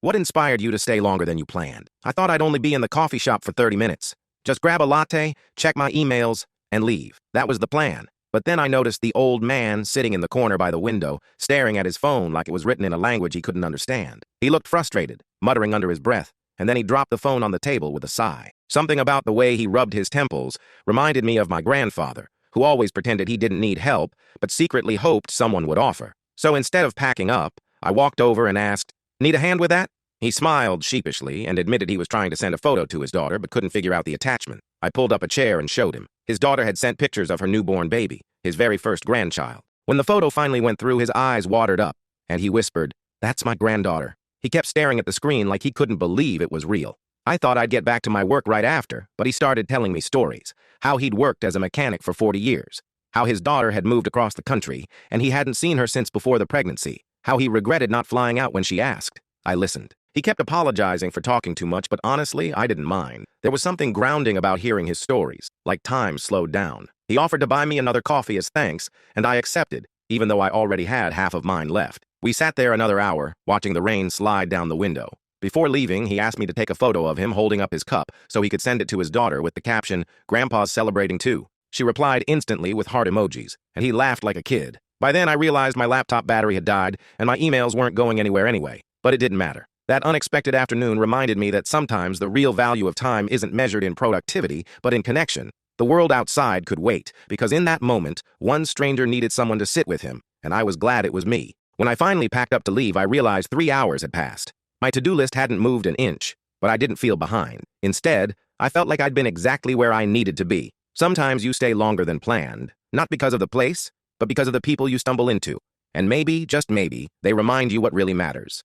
What inspired you to stay longer than you planned? I thought I'd only be in the coffee shop for 30 minutes. Just grab a latte, check my emails, and leave. That was the plan. But then I noticed the old man sitting in the corner by the window, staring at his phone like it was written in a language he couldn't understand. He looked frustrated, muttering under his breath, and then he dropped the phone on the table with a sigh. Something about the way he rubbed his temples reminded me of my grandfather, who always pretended he didn't need help, but secretly hoped someone would offer. So instead of packing up, I walked over and asked, "Need a hand with that?" He smiled sheepishly and admitted he was trying to send a photo to his daughter but couldn't figure out the attachment. I pulled up a chair and showed him. His daughter had sent pictures of her newborn baby, his very first grandchild. When the photo finally went through, his eyes watered up, and he whispered, "That's my granddaughter." He kept staring at the screen like he couldn't believe it was real. I thought I'd get back to my work right after, but he started telling me stories. How he'd worked as a mechanic for 40 years. How his daughter had moved across the country, and he hadn't seen her since before the pregnancy. How he regretted not flying out when she asked. I listened. He kept apologizing for talking too much, but honestly, I didn't mind. There was something grounding about hearing his stories, like time slowed down. He offered to buy me another coffee as thanks, and I accepted, even though I already had half of mine left. We sat there another hour, watching the rain slide down the window. Before leaving, he asked me to take a photo of him holding up his cup so he could send it to his daughter with the caption, "Grandpa's celebrating too." She replied instantly with heart emojis, and he laughed like a kid. By then, I realized my laptop battery had died, and my emails weren't going anywhere anyway. But it didn't matter. That unexpected afternoon reminded me that sometimes the real value of time isn't measured in productivity, but in connection. The world outside could wait, because in that moment, one stranger needed someone to sit with him, and I was glad it was me. When I finally packed up to leave, I realized 3 hours had passed. My to-do list hadn't moved an inch, but I didn't feel behind. Instead, I felt like I'd been exactly where I needed to be. Sometimes you stay longer than planned, not because of the place, but because of the people you stumble into. And maybe, just maybe, they remind you what really matters.